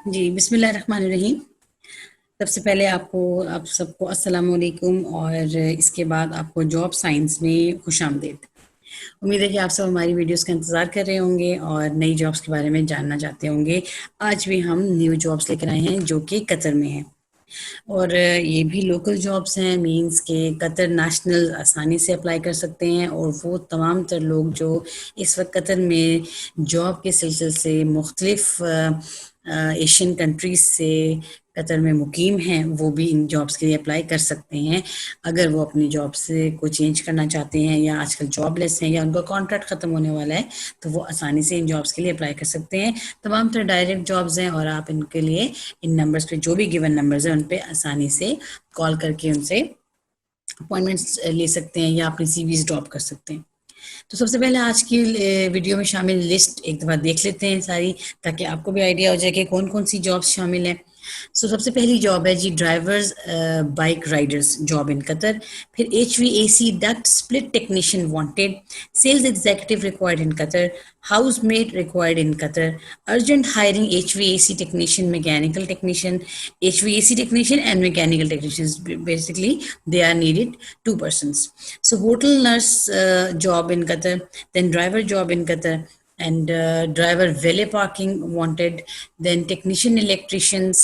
जी, बिस्मिल्लाहिर्रहमानिर्रहीम। सबसे पहले आप सबको अस्सलाम वालेकुम और इसके बाद आपको जॉब साइंस में खुशामदीद। उम्मीद है कि आप सब हमारी वीडियोस का इंतज़ार कर रहे होंगे और नई जॉब्स के बारे में जानना चाहते होंगे। आज भी हम न्यू जॉब्स लेकर आए हैं जो कि कतर में हैं और ये भी लोकल जॉब्स हैं, मींस के कतर नेशनल आसानी से अप्लाई कर सकते हैं और वो तमाम तर लोग जो इस वक्त कतर में जॉब के सिलसिले से मुख्तलिफ एशियन कंट्रीज से कतर में मुकीम हैं, वो भी इन जॉब्स के लिए अप्लाई कर सकते हैं। अगर वो अपनी जॉब से को चेंज करना चाहते हैं या आजकल जॉबलेस हैं या उनका कॉन्ट्रैक्ट ख़त्म होने वाला है, तो वो आसानी से इन जॉब्स के लिए अप्लाई कर सकते हैं। तमाम तरह डायरेक्ट जॉब्स हैं और आप इनके लिए इन नंबर्स पे, जो भी गिवन नंबर्स हैं, उन पे आसानी से कॉल करके उनसे अपॉइंटमेंट्स ले सकते हैं या अपनी सीवीज ड्रॉप कर सकते हैं। तो सबसे पहले आज की वीडियो में शामिल लिस्ट एक दफ़ा देख लेते हैं सारी, ताकि आपको भी आइडिया हो जाए कि कौन कौन सी जॉब्स शामिल हैं। सबसे पहली जॉब है जी drivers bike riders job in Qatar. फिर HVAC duct split technician wanted, sales executive required in Qatar, house made required in Qatar, urgent hiring HVAC technician, mechanical technician, HVAC technician and mechanical technicians. Basically, they are needed 2 persons. So hotel nurse job in Qatar, then driver job in Qatar, and driver valet parking wanted, then technician electricians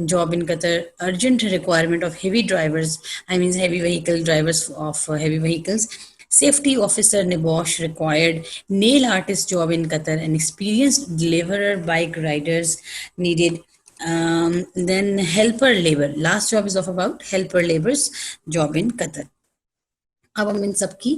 job in Qatar, urgent requirement of heavy drivers, I mean heavy vehicle drivers of heavy vehicles, safety officer Nibosh required, nail artist job in Qatar, and experienced deliverer bike riders needed. Then helper labor, last job is of about helper laborers job in Qatar. अब हम इन सब की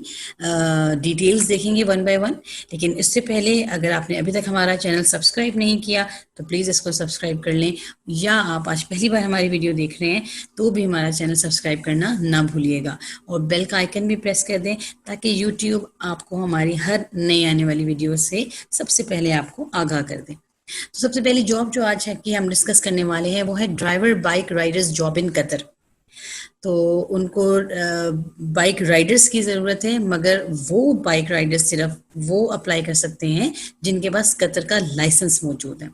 details देखेंगे one by one, लेकिन इससे पहले अगर आपने अभी तक हमारा चैनल सब्सक्राइब नहीं किया तो प्लीज़ इसको सब्सक्राइब कर लें, या आप आज पहली बार हमारी वीडियो देख रहे हैं तो भी हमारा चैनल सब्सक्राइब करना ना भूलिएगा और बेल का आइकन भी प्रेस कर दें ताकि यूट्यूब आपको हमारी हर नई आने वाली वीडियो से सबसे पहले आपको आगाह कर दें। तो सबसे पहली जॉब जो आज है कि हम डिस्कस करने वाले हैं वो है driver bike riders job in Qatar. तो उनको बाइक राइडर्स की ज़रूरत है, मगर वो बाइक राइडर्स सिर्फ वो अप्लाई कर सकते हैं जिनके पास कतर का लाइसेंस मौजूद है।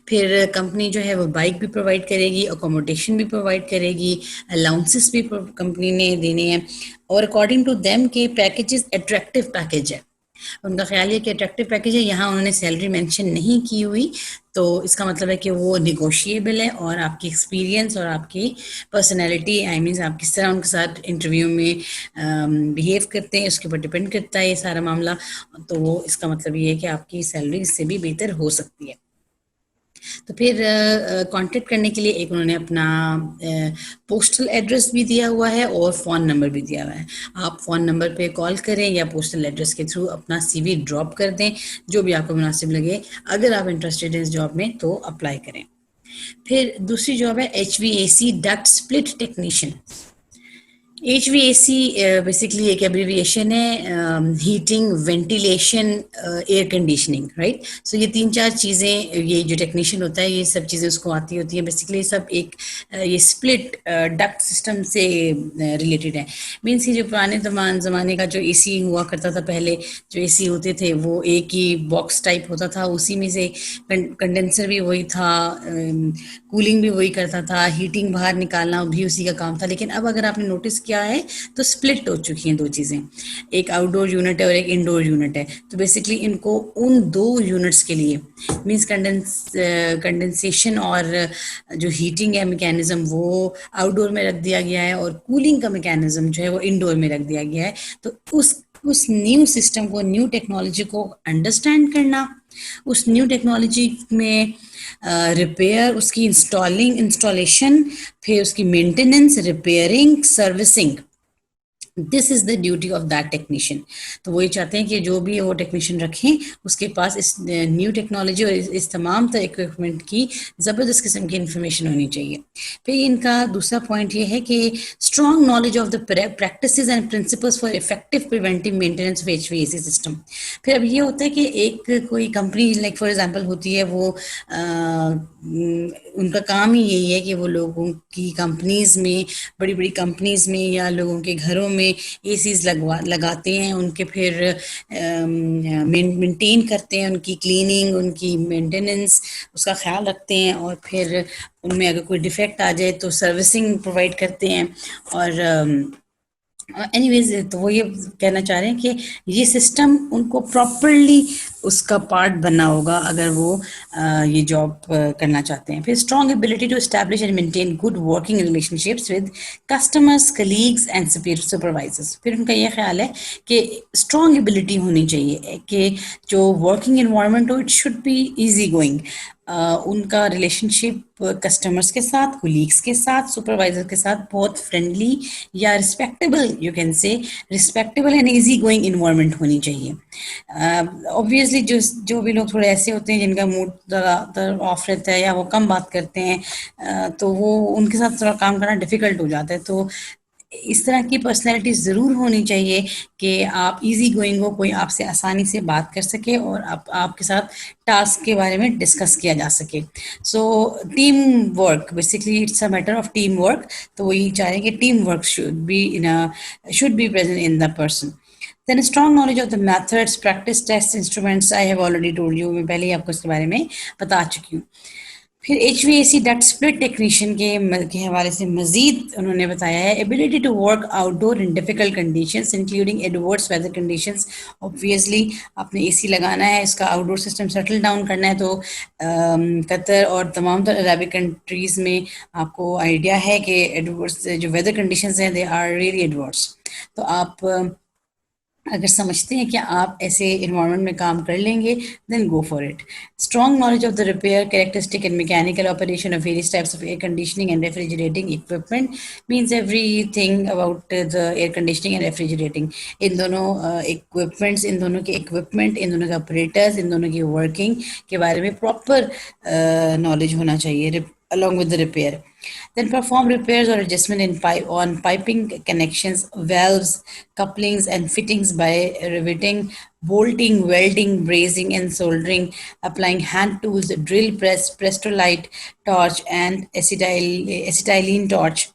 फिर कंपनी जो है वो बाइक भी प्रोवाइड करेगी, अकोमोडेशन भी प्रोवाइड करेगी, अलाउंसेस भी कंपनी ने देने हैं और अकॉर्डिंग टू देम के पैकेजेस अट्रैक्टिव पैकेज है। उनका ख्याल है कि अट्रैक्टिव पैकेज है, यहाँ उन्होंने सैलरी मेंशन नहीं की हुई, तो इसका मतलब है कि वो निगोशिएबल है और आपकी एक्सपीरियंस और आपकी पर्सनैलिटी, आई मीन आप किस तरह उनके साथ इंटरव्यू में बिहेव करते हैं उसके ऊपर डिपेंड करता है ये सारा मामला। तो वो इसका मतलब ये है कि आपकी सैलरी इससे भी बेहतर हो सकती है। तो फिर कांटेक्ट करने के लिए एक उन्होंने अपना पोस्टल एड्रेस भी दिया हुआ है और फ़ोन नंबर भी दिया हुआ है। आप फ़ोन नंबर पे कॉल करें या पोस्टल एड्रेस के थ्रू अपना CV ड्रॉप कर दें, जो भी आपको मुनासिब लगे। अगर आप इंटरेस्टेड हैं इस जॉब में तो अप्लाई करें। फिर दूसरी जॉब है HVAC duct split technician. HVAC basically एक एब्रीविएशन है, heating, ventilation, air conditioning, right. So ये 3-4 चीज़ें, ये जो टेक्नीशियन होता है ये सब चीज़ें उसको आती होती हैं। बेसिकली सब एक ये स्प्लिट डक्ट सिस्टम से रिलेटेड है। मीन्स ये जो पुराने ज़माने का जो AC हुआ करता था, पहले जो AC होते थे वो एक ही बॉक्स टाइप होता था, उसी में से कंडेंसर भी वही था, कूलिंग भी वही करता था, हीटिंग बाहर निकालना भी उसी का काम था। लेकिन अब अगर आपने नोटिस किया है तो स्प्लिट हो चुकी हैं 2 चीज़ें, एक आउटडोर यूनिट है और एक इंडोर यूनिट है। तो बेसिकली इनको उन 2 यूनिट्स के लिए मीन्स कंडेंसेशन और जो हीटिंग है मैकेनिज्म वो आउटडोर में रख दिया गया है और कूलिंग का मैकेनिज्म जो है वो इंडोर में रख दिया गया है। तो उस न्यू सिस्टम को, न्यू टेक्नोलॉजी को अंडरस्टैंड करना, उस न्यू टेक्नोलॉजी में रिपेयर, उसकी इंस्टॉलेशन, फिर उसकी maintenance, repairing, servicing, this is the duty of that technician. तो वो ये चाहते हैं कि जो भी वो टेक्नीशियन रखें उसके पास इस न्यू टेक्नोलॉजी और इस तमाम तरह इक्विपमेंट की ज़बरदस्त किस्म की इन्फॉर्मेशन होनी चाहिए। फिर इनका दूसरा पॉइंट ये है कि strong knowledge of the practices and principles for effective preventive maintenance of HVAC system. फिर अब ये होता है कि एक कोई कंपनी लाइक फॉर एग्जांपल होती है, वो उनका काम ही यही है कि वो लोगों की कंपनीज़ में, बड़ी बड़ी कंपनीज़ में या लोगों के घरों में में एसीज लगाते हैं, उनके फिर मेंटेन करते हैं, उनकी क्लीनिंग, उनकी मेंटेनेंस, उसका ख्याल रखते हैं, और फिर उनमें अगर कोई डिफेक्ट आ जाए तो सर्विसिंग प्रोवाइड करते हैं। और एनीवेज तो वो ये कहना चाह रहे हैं कि ये सिस्टम उनको प्रॉपरली उसका पार्ट बनना होगा अगर वो ये जॉब करना चाहते हैं। फिर strong ability to establish and maintain good working relationships with customers, colleagues and supervisors. फिर उनका ये ख्याल है कि स्ट्रॉन्ग एबिलिटी होनी चाहिए कि जो वर्किंग इन्वायरमेंट हो it should be easy going. उनका रिलेशनशिप कस्टमर्स के साथ, कोलीग्स के साथ, सुपरवाइजर के साथ बहुत फ्रेंडली या respectable, you can say respectable and easy going environment होनी चाहिए। ऑब्वियसली जो भी लोग थोड़े ऐसे होते हैं जिनका मूड ज़्यादातर ऑफ रहता है या वो कम बात करते हैं, तो वो उनके साथ थोड़ा काम करना डिफ़िकल्ट हो जाता है। तो इस तरह की पर्सनैलिटी ज़रूर होनी चाहिए कि आप इजी गोइंग हो, कोई आपसे आसानी से बात कर सके और आपके साथ टास्क के बारे में डिस्कस किया जा सके। So team work, basically it's a matter of team work. तो वो ये चाह रहे हैं कि team work should be present in the person. Then a strong knowledge of the methods, practice tests, instruments, I have already told you, मैं पहले ही आपको इसके बारे में बता चुकी हूँ। फिर HVAC डक्ट स्प्लिट टेक्नीशियन के हवाले से मजीद उन्होंने बताया है, ability to work outdoor in difficult conditions including adverse weather conditions. Obviously आपने एसी लगाना है, इसका आउटडोर सिस्टम सेटल डाउन करना है, तो कतर और तमाम अरबिक कंट्रीज़ में आपको आइडिया है कि एडवर्स जो वेदर कंडीशंस हैं दे आर रियली एडवर्स। तो आप अगर समझते हैं कि आप ऐसे इन्वायरमेंट में काम कर लेंगे, then go for it. Strong knowledge of the repair, characteristic and mechanical operation of various types of air conditioning and refrigerating equipment means everything about the air conditioning and refrigerating. इन दोनों equipments, इन दोनों के equipment, इन दोनों के operators, इन दोनों की working के बारे में प्रॉपर नॉलेज होना चाहिए along with the repair. Then perform repairs or adjustment on piping connections, valves, couplings and fittings by riveting, bolting, welding, brazing and soldering, applying hand tools, drill press, Prestolite torch and acetylene torch.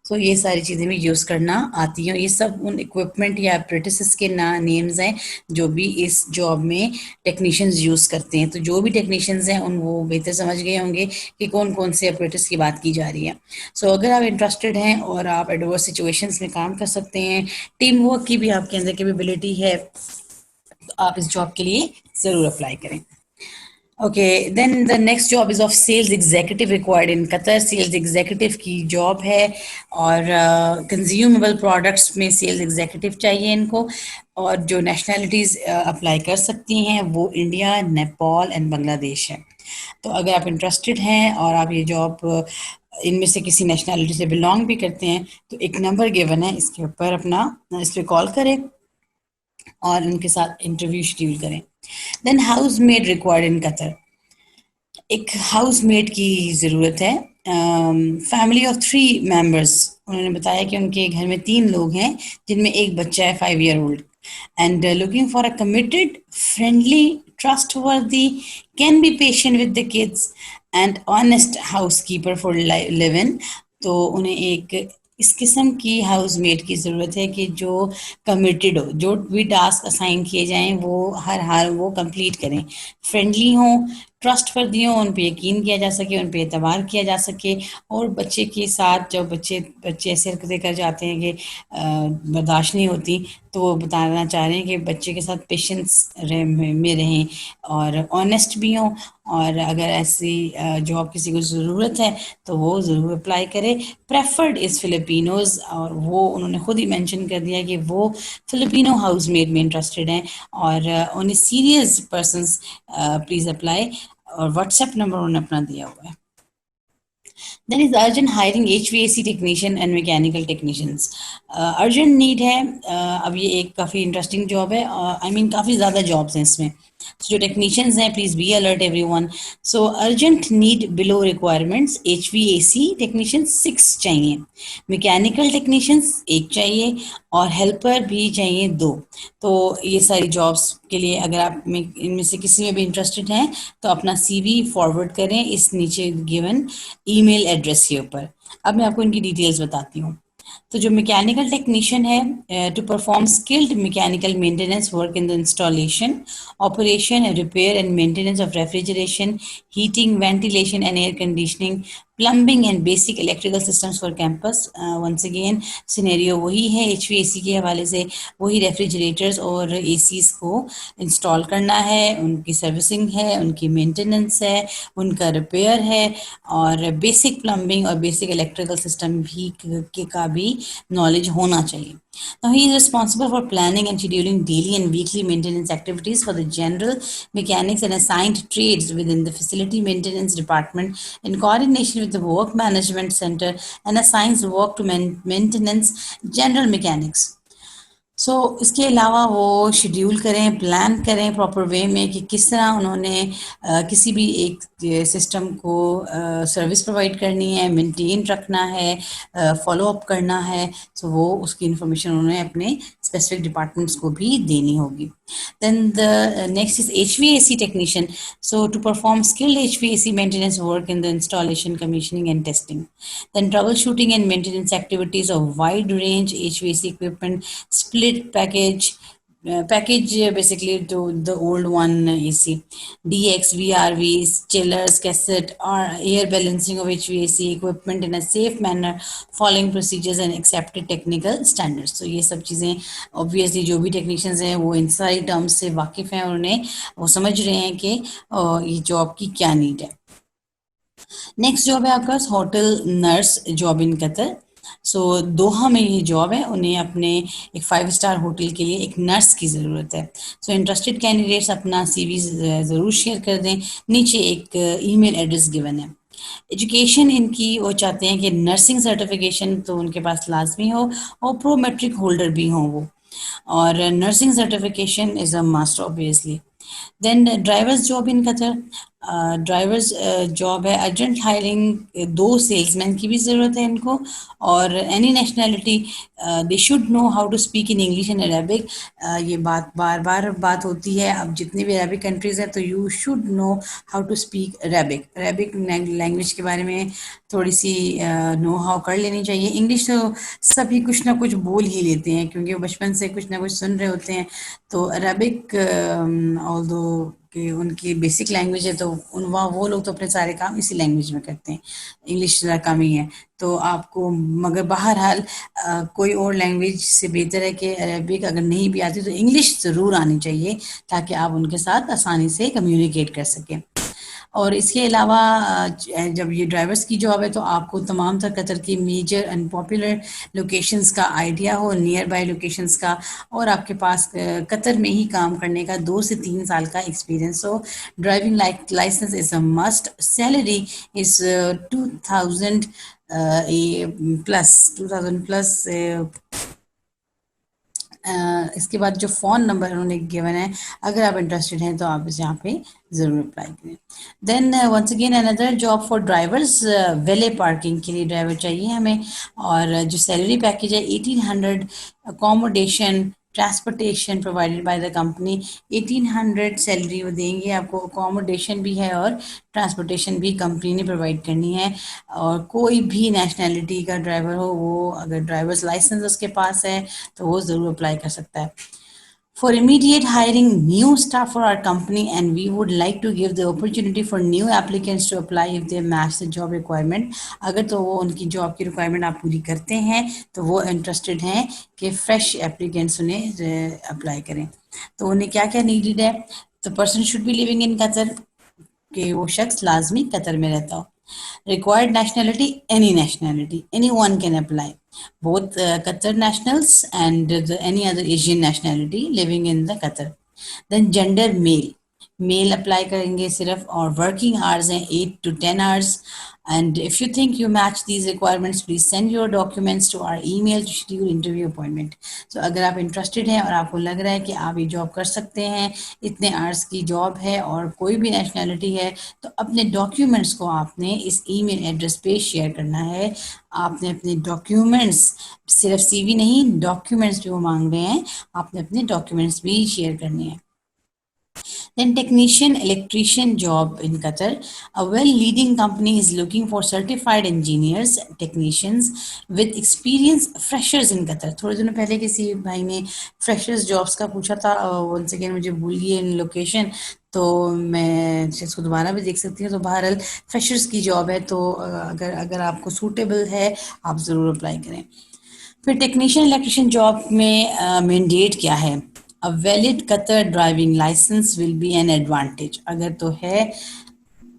सो ये सारी चीज़ें भी use करना आती हैं। ये सब उन इक्विपमेंट या अप्रेंटिसेस के नेम्स हैं जो भी इस जॉब में टेक्नीशियंस यूज़ करते हैं। तो जो भी टेक्नीशियंस हैं उन वो बेहतर समझ गए होंगे कि कौन कौन से अप्रेंटिस की बात की जा रही है। सो अगर आप इंटरेस्टेड हैं और आप एडवर्स सिचुएशंस में काम कर सकते हैं, टीम वर्क की भी आपके अंदर कैपेबिलिटी है, तो आप इस जॉब के लिए ज़रूर अप्लाई करें। Okay, then the next job is of sales executive required in Qatar. Sales executive की job है और consumable products में sales executive चाहिए इनको, और जो nationalities अप्लाई कर सकती हैं वो इंडिया, नेपाल एंड बांग्लादेश है। तो अगर आप इंटरेस्टेड हैं और आप ये जॉब इनमें से किसी नेशनैलिटी से बिलोंग भी करते हैं, तो एक नंबर गिवन है, इसके ऊपर अपना इस पर कॉल करें और उनके साथ इंटरव्यू शेड्यूल करें। Then house made required in Qatar. एक हाउस मेड की ज़रूरत है। फैमिली ऑफ 3 मेंबर्स, उन्होंने बताया कि उनके घर में 3 लोग हैं जिनमें एक बच्चा है 5 year old, and looking for a committed, friendly, trustworthy, can be patient with the kids and honest house keeper for live in. तो उन्हें एक इस किस्म की हाउस मेड की ज़रूरत है कि जो कमिटेड हो, जो भी टास्क असाइन किए जाएं वो हर हाल वो कंप्लीट करें, फ्रेंडली हों, ट्रस्टवर्दी हों, उन पे यकीन किया जा सके, उन पे एतबार किया जा सके, और बच्चे के साथ जब बच्चे ऐसे हरकतें कर जाते हैं कि बर्दाश्त नहीं होती, तो वो बताना चाह रहे हैं कि बच्चे के साथ पेशेंस में रहें और ऑनेस्ट भी हों, और अगर ऐसी जॉब किसी को ज़रूरत है तो वो ज़रूर अप्लाई करे। प्रेफर्ड इज़ फिलिपिनोज़, और वो उन्होंने खुद ही मेंशन कर दिया कि वो फिलिपिनो हाउसमेड में इंटरेस्टेड हैं, और only serious persons please apply, और व्हाट्सएप नंबर उन्होंने अपना दिया हुआ है। Then is urgent hiring HVAC technician and mechanical technicians. Urgent need है। अब ये एक काफ़ी इंटरेस्टिंग जॉब है, आई मीन काफ़ी ज़्यादा जॉब्स हैं इसमें। जो टेक्नीशियंस हैं, please be alert everyone. So urgent need below requirements, HVAC technician 6 चाहिए, मैकेनिकल टेक्नीशियंस 1 चाहिए, और हेल्पर भी चाहिए 2। तो ये सारी जॉब्स के लिए अगर आप इनमें से किसी में भी इंटरेस्टेड हैं तो अपना CV फॉरवर्ड करें इस नीचे गिवन ईमेल एड्रेस के ऊपर। अब मैं आपको इनकी डिटेल्स बताती हूँ। तो जो मैकेनिकल टेक्नीशियन है, to perform skilled mechanical maintenance work in the installation, operation and repair and maintenance of refrigeration, heating, ventilation and air conditioning, plumbing and basic electrical systems for campus. Once again scenario वही है, HVAC के हवाले से वही refrigerators और ACs को install करना है, उनकी सर्विसिंग है, उनकी मेंटेनेंस है, उनका रिपेयर है, और बेसिक प्लम्बिंग और बेसिक इलेक्ट्रिकल सिस्टम भी का भी knowledge होना चाहिए. Now he is responsible for planning and scheduling daily and weekly maintenance activities for the general mechanics and assigned trades within the facility maintenance department in coordination with the work management center, and assigns work to maintenance general mechanics. इसके अलावा वो schedule करें, plan करें proper way में कि किस तरह उन्होंने किसी भी एक सिस्टम को सर्विस प्रोवाइड करनी है, मेंटेन रखना है, फॉलो अप करना है. वो उसकी इंफॉर्मेशन उन्होंने अपने स्पेसिफिक डिपार्टमेंट्स को भी देनी होगी. Then the next is HVAC technician. So to perform skilled HVAC maintenance work in the installation, commissioning, and testing. Then troubleshooting and maintenance activities of wide range HVAC equipment, split package basically to the old one AC, DX, VRVs, chillers, cassette, or air balancing of HVAC equipment in a safe manner, following procedures and accepted technical standards. So ये सब चीज़ें obviously जो भी technicians हैं वो इन सारी terms से वाकिफ़ हैं और उन्हें वो समझ रहे हैं कि ये जॉब की क्या नीड है. नेक्स्ट जॉब है आपका hotel nurse job in Qatar. Doha में ये जॉब है, उन्हें अपने एक 5 स्टार होटल के लिए एक नर्स की ज़रूरत है. इंटरेस्टेड कैंडिडेट्स अपना सीवी ज़रूर शेयर कर दें. नीचे एक ईमेल एड्रेस गिवन है. एजुकेशन इनकी वो चाहते हैं कि नर्सिंग सर्टिफिकेशन तो उनके पास लाजमी हो और प्रो मैट्रिक होल्डर भी हों वो, और nursing certification is a must obviously. Then drivers job in Qatar. Drivers job है अर्जेंट हायरिंग. 2 सेल्समैन की भी ज़रूरत है इनको, और any nationality. They should know how to speak in English and Arabic. ये बार बार बात होती है. अब जितनी भी अरेबिक कंट्रीज़ हैं तो you should know how to speak Arabic language के बारे में थोड़ी सी नो हाउ कर लेनी चाहिए. इंग्लिश तो सभी कुछ ना कुछ बोल ही लेते हैं क्योंकि वो बचपन से कुछ ना कुछ सुन रहे होते हैं. तो अरेबिक ऑल्दो कि उनकी बेसिक लैंग्वेज है तो वो लोग तो अपने सारे काम इसी लैंग्वेज में करते हैं. इंग्लिश ज़रा कम ही है. तो आपको मगर बहरहाल कोई और लैंग्वेज से बेहतर है कि अरेबिक अगर नहीं भी आती तो इंग्लिश ज़रूर आनी चाहिए ताकि आप उनके साथ आसानी से कम्युनिकेट कर सकें. और इसके अलावा जब ये ड्राइवर्स की जॉब है तो आपको तमाम तर कतर की मेजर एंड पॉपुलर लोकेशंस का आइडिया हो, नियर बाय लोकेशंस का, और आपके पास कतर में ही काम करने का 2 से 3 साल का एक्सपीरियंस हो. Driving licence is a must. Salary is 2000 plus. इसके बाद जो फ़ोन नंबर उन्होंने गिवन है, अगर आप इंटरेस्टेड हैं तो आप इस यहाँ पे ज़रूर अप्लाई करें. Then once again another job for drivers. Valet parking के लिए ड्राइवर चाहिए हमें, और जो सैलरी पैकेज है 1800, accommodation, transportation provided by the company. 1800 salary वो देंगे आपको, अकोमोडेशन भी है और ट्रांसपोर्टेशन भी कंपनी ने प्रोवाइड करनी है. और कोई भी नेशनैलिटी का ड्राइवर हो, वो अगर ड्राइवर्स लाइसेंस उसके पास है तो वो ज़रूर अप्लाई कर सकता है. For immediate hiring new staff for our company, and we would like to give the opportunity for new applicants to apply if they match the job requirement. अगर तो वो उनकी जॉब की रिक्वायरमेंट आप पूरी करते हैं तो वो इंटरेस्टेड हैं कि फ्रेश एप्लीकेंट्स उन्हें अप्लाई करें. तो उन्हें क्या क्या नीडेड है? तो person should be living in Qatar, कि वो शख्स लाजमी कतर में रहता हो. Required nationality, any nationality, anyone can apply, both Qatar nationals and any other Asian nationality living in the Qatar. Then gender, male apply करेंगे सिर्फ, और working hours हैं 8 to 10 hours. And if you think you match these requirements, please send your documents to our email to schedule interview appointment. So अगर आप interested हैं और आपको लग रहा है कि आप ये जॉब कर सकते हैं, इतने आवर्स की जॉब है और कोई भी नेशनैलिटी है, तो अपने डॉक्यूमेंट्स को आपने इस ईमेल एड्रेस पे शेयर करना है. आपने अपने डॉक्यूमेंट्स, सिर्फ सीवी नहीं, डॉक्यूमेंट्स भी वो मांग रहे हैं, आपने अपने डॉक्यूमेंट्स भी शेयर करने हैं. Then technician electrician job in Qatar. A well-leading company is looking for certified engineers, technicians with experience, freshers in Qatar. थोड़े दिनों पहले किसी भाई ने freshers jobs का पूछा था, once again मुझे भूल गई इन लोकेशन, तो मैं इसको दोबारा भी देख सकती हूँ। तो बहरहाल फ्रेशर्स की जॉब है, तो अगर अगर आपको सूटेबल है आप ज़रूर अप्लाई करें। फिर टेक्नीशियन इलेक्ट्रिशियन जॉब में मैंडेट क्या है? A valid Qatar driving licence will be an advantage. अगर तो है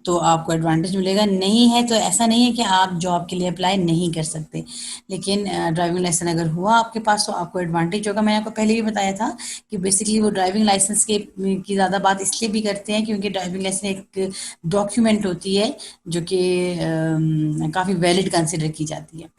तो आपको एडवांटेज मिलेगा, नहीं है तो ऐसा नहीं है कि आप जॉब के लिए अप्लाई नहीं कर सकते, लेकिन ड्राइविंग लाइसेंस अगर हुआ आपके पास तो आपको एडवांटेज होगा। मैंने आपको पहले भी बताया था कि बेसिकली वो ड्राइविंग लाइसेंस के की ज़्यादा बात इसलिए भी करते हैं क्योंकि ड्राइविंग लाइसेंस एक डॉक्यूमेंट होती है जो कि काफ़ी वैलिड कंसिडर की जाती है।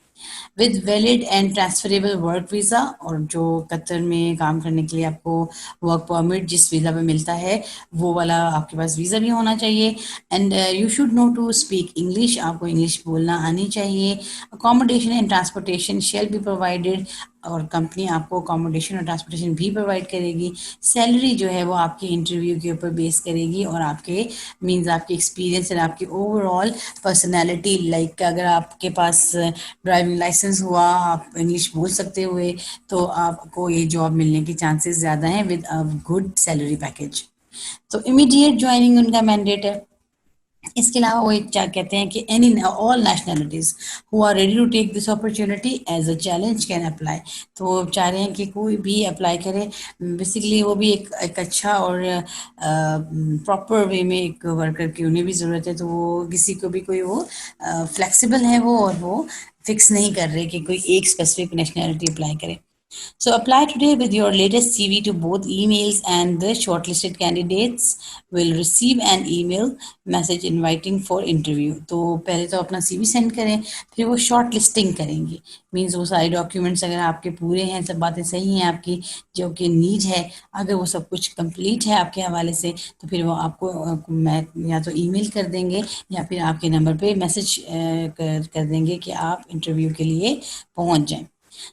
With valid and transferable work visa, और जो कतर में काम करने के लिए आपको वर्क परमिट जिस वीज़ा पे मिलता है वो वाला आपके पास वीज़ा भी होना चाहिए। And you should know to speak English, आपको इंग्लिश बोलना आनी चाहिए। Accommodation and transportation shall be provided, और कंपनी आपको अकोमोडेशन और ट्रांसपोर्टेशन भी प्रोवाइड करेगी। सैलरी जो है वो आपके इंटरव्यू के ऊपर बेस करेगी और आपके मीन्स आपके एक्सपीरियंस और आपकी ओवरऑल पर्सनैलिटी। लाइक अगर आपके पास ड्राइविंग लाइसेंस हुआ, आप इंग्लिश बोल सकते हुए, तो आपको ये जॉब मिलने की चांसेस ज़्यादा हैं with a good salary package. तो इमीडिएट ज्वाइनिंग उनका मैंडेट है। इसके अलावा वो एक क्या कहते हैं कि any all nationalities who are ready to take this opportunity as a challenge can apply. तो वो चाह रहे हैं कि कोई भी अप्लाई करे। बेसिकली वो भी एक अच्छा और प्रॉपर वे में एक वर्कर की उन्हें भी ज़रूरत है, तो वो किसी को भी कोई वो फ्लेक्सिबल है वो, और वो फिक्स नहीं कर रहे कि कोई एक स्पेसिफिक नेशनैलिटी अप्लाई करे। So apply today with your latest CV to both emails, and the shortlisted candidates will receive an email message inviting for interview. तो पहले तो अपना CV सेंड करें, फिर वो शॉर्ट लिस्टिंग करेंगे। मीन्स वो सारे डॉक्यूमेंट्स अगर आपके पूरे हैं, सब बातें सही हैं आपकी जो कि नीड है, अगर वो सब कुछ कंप्लीट है आपके हवाले से, तो फिर वो आपको मैं या तो ईमेल कर देंगे या फिर आपके नंबर पे मैसेज कर देंगे कि आप इंटरव्यू के लिए पहुंच जाएं।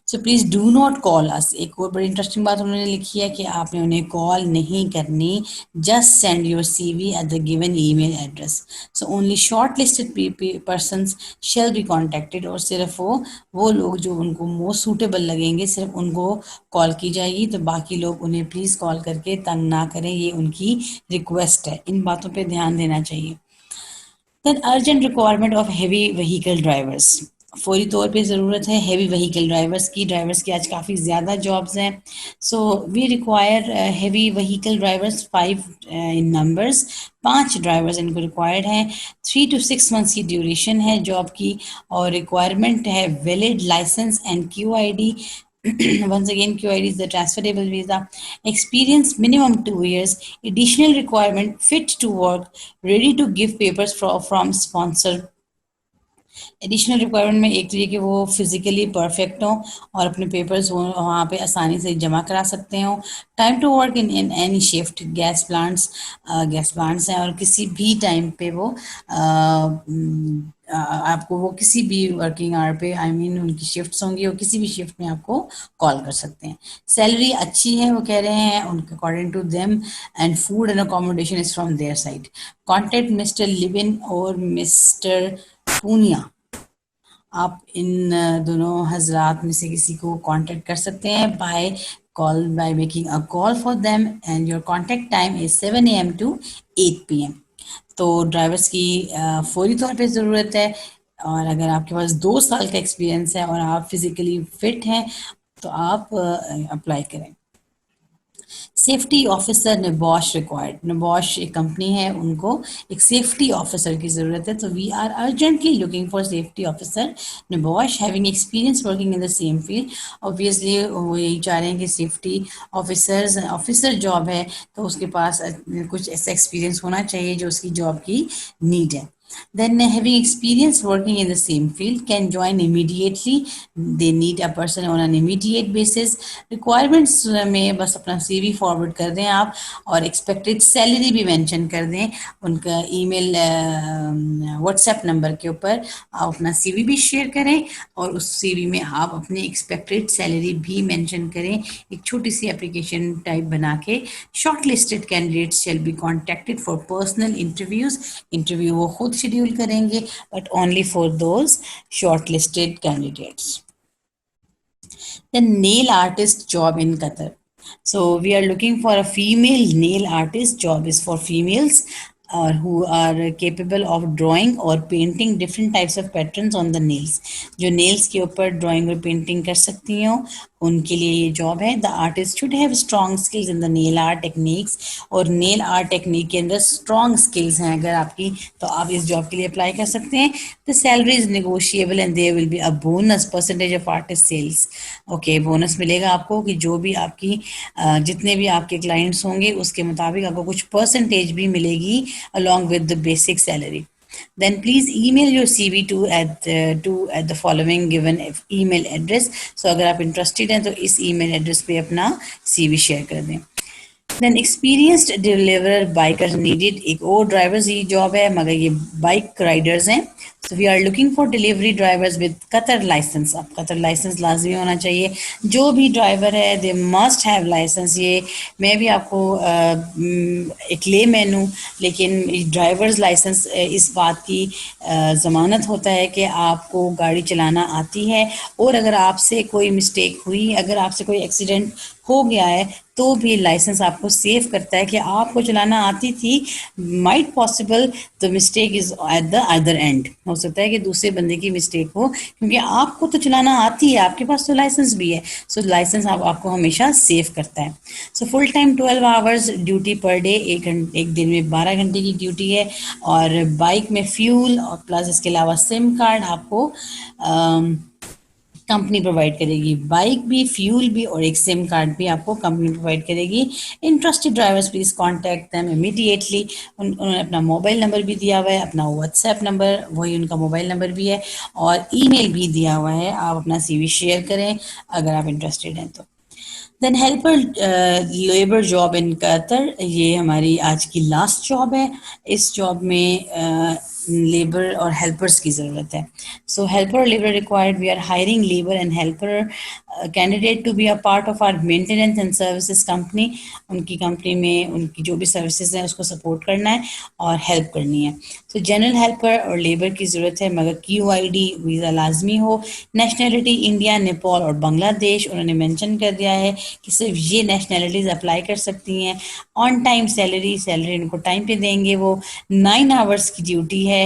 So please do not call अस। एक और बड़ी इंटरेस्टिंग बात उन्होंने लिखी है कि आपने उन्हें कॉल नहीं करनी। Just send your CV at the given email address. So only short listed persons shall be contacted, और सिर्फ वो लोग जो उनको मोस्ट सूटेबल लगेंगे सिर्फ उनको कॉल की जाएगी। तो बाकी लोग उन्हें प्लीज़ कॉल करके तंग ना करें, ये उनकी रिक्वेस्ट है। इन बातों पर ध्यान देना चाहिए। Then urgent requirement of heavy vehicle drivers. फौरी तौर पे ज़रूरत है हैवी व्हीकल ड्राइवर्स की आज काफ़ी ज़्यादा जॉब्स हैं। So we require heavy vehicle drivers 5 in numbers. 5 drivers इनको रिक्वायर्ड हैं। 3 to 6 months की ड्यूरेशन है जॉब की, और रिक्वायरमेंट है valid licence and QID। Once again, QID is the transferable visa. Experience minimum 2 years. Additional requirement fit to work, ready to give papers from sponsor. Additional requirement में एक तो ये कि वो फिजिकली परफेक्ट हों और अपने पेपर्स वो वहाँ पे आसानी से जमा करा सकते हों। Time to work in any shift. Gas plants हैं और किसी भी टाइम पे वो आपको वो किसी भी वर्किंग आवर पे उनकी शिफ्ट्स होंगी और किसी भी शिफ्ट में आपको कॉल कर सकते हैं। सैलरी अच्छी है वो कह रहे हैं उनके according to them, and food and accommodation is from their side. Contact mister Livin और मिस्टर पूनिया। आप इन दोनों हजरात में से किसी को कांटेक्ट कर सकते हैं by making a call for them, and your contact time is 7 AM to 8 PM। तो ड्राइवर्स की फौरी तौर पे ज़रूरत है, और अगर आपके पास 2 साल का एक्सपीरियंस है और आप फिज़िकली फिट हैं तो आप अप्लाई करें। Safety officer NEBOSH required. NEBOSH एक कंपनी है, उनको एक सेफ्टी ऑफिसर की ज़रूरत है। तो we are urgently looking for safety officer NEBOSH having experience working in the same field. Obviously वो यही चाह रहे हैं कि सेफ्टी ऑफिसर जॉब है तो उसके पास कुछ ऐसा एक्सपीरियंस होना चाहिए जो उसकी जॉब की नीड है। Then having experience working in the same field can join immediately. They need a person on an immediate basis. Requirements में बस अपना CV फॉरवर्ड कर दें आप, और एक्सपेक्टेड सैलरी भी मेंशन कर दें। उनका ईमेल व्हाट्सएप नंबर के ऊपर आप अपना सीवी भी शेयर करें और उस सीवी में आप अपनी एक्सपेक्टेड सैलरी भी मेंशन करें। एक छोटी सी एप्लीकेशन टाइप बना के short listed candidates shall be contacted for personal interviews. Interview वो खुद शेड्यूल करेंगे but only for those short listed candidates. The nail artist job in Qatar. So we are looking for a female nail artist. Job is for females who are capable of drawing or painting different types of patterns on the nails. जो nails के ऊपर drawing और painting कर सकती हो उनके लिए ये job है. The artist should have strong skills in the nail art techniques और nail art technique के अंदर strong skills हैं अगर आपकी तो आप इस job के लिए apply कर सकते हैं. The salary is negotiable and there will be a bonus percentage of artist sales. Okay, bonus मिलेगा आपको कि जो भी आपकी जितने भी आपके clients होंगे उसके मुताबिक आपको कुछ percentage भी मिलेगी along with the basic salary. Then please email your CV at the following given email address. So अगर आप interested हैं तो इस email address पे अपना CV share कर दें. Then experienced deliverer bikers needed. एक और drivers ही job है मगर ये bike riders हैं. So we are looking for delivery drivers with Qatar license. अब Qatar license लाजमी होना चाहिए. जो भी driver है they must have license. ये मैं भी आपको एक लेमैन हूँ लेकिन ड्राइवर्स लाइसेंस इस बात की ज़मानत होता है कि आपको गाड़ी चलाना आती है और अगर आपसे कोई मिस्टेक हुई अगर आपसे कोई एक्सीडेंट हो गया है तो भी लाइसेंस आपको सेव करता है कि आपको चलाना आती थी. Might possible the mistake is at the other and. हो सकता है कि दूसरे बंदे की मिस्टेक हो क्योंकि आपको तो चलाना आती है आपके पास तो लाइसेंस भी है. सो लाइसेंस आपको हमेशा सेव करता है. So full time 12 hours duty per day. एक दिन में 12 घंटे की ड्यूटी है और बाइक में फ्यूल और प्लस इसके अलावा सिम कार्ड आपको कंपनी प्रोवाइड करेगी. बाइक भी फ्यूल भी और एक सिम कार्ड भी आपको कंपनी प्रोवाइड करेगी. Interested drivers please contact them immediately. उन्होंने अपना मोबाइल नंबर भी दिया हुआ है अपना व्हाट्सएप नंबर वही उनका मोबाइल नंबर भी है और ईमेल भी दिया हुआ है. आप अपना सीवी शेयर करें अगर आप इंटरेस्टेड हैं तो. Then helper labour job in Qatar. ये हमारी आज की लास्ट जॉब है. इस जॉब में लेबर और हेल्पर्स की ज़रूरत है. So helper labour required. We are hiring labour and helper candidate to be a part of our maintenance and services company. उनकी कंपनी में उनकी जो भी सर्विसेज हैं उसको सपोर्ट करना है और हेल्प करनी है. सो जनरल हेल्पर और लेबर की ज़रूरत है मगर QID वीज़ा लाजमी हो. नेशनलिटी इंडिया नेपाल और बांग्लादेश. उन्होंने मेंशन कर दिया है कि सिर्फ ये नेशनलिटीज़ अप्लाई कर सकती हैं. ऑन टाइम सैलरी उनको टाइम पे देंगे. वो 9 आवर्स की ड्यूटी है.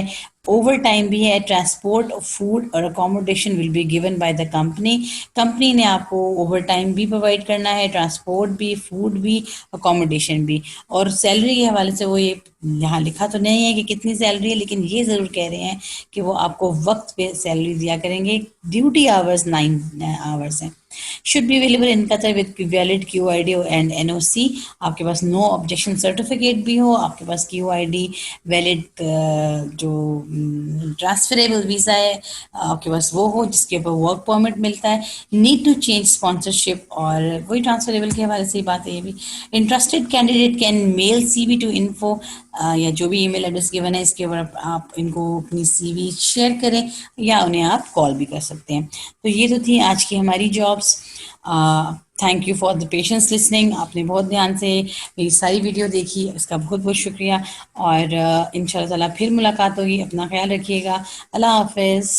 ओवर टाइम भी है. ट्रांसपोर्ट फूड और accommodation will be given by the company. Company ने आपको ओवर टाइम भी प्रोवाइड करना है ट्रांसपोर्ट भी फूड भी अकोमोडेशन भी. और सैलरी के हवाले से वो ये यहाँ लिखा तो नहीं है कि कितनी सैलरी है लेकिन ये ज़रूर कह रहे हैं कि वो आपको वक्त पे सैलरी दिया करेंगे. ड्यूटी आवर्स 9 आवर्स हैं. should be available in Qatar with valid QID and NOC. आपके पास नो ऑब्जेक्शन सर्टिफिकेट भी हो. आपके पास QID वैलिड जो ट्रांसफरेबल वीज़ा है आपके पास वो हो जिसके ऊपर वर्क परमिट मिलता है. नीड टू चेंज स्पॉन्सरशिप और वही ट्रांसफरेबल के हवाले से ही बात है ये भी. Interested candidate can mail CV to info या जो भी ईमेल एड्रेस गिवन है इसके ऊपर आप इनको अपनी CV शेयर करें या उन्हें आप कॉल भी कर सकते हैं. तो ये तो थी आज की हमारी jobs. Thank you for the patience listening. आपने बहुत ध्यान से मेरी सारी वीडियो देखी इसका बहुत बहुत शुक्रिया और इंशाल्लाह ताला फिर मुलाकात होगी. अपना ख्याल रखिएगा. अल्लाह हाफिज़.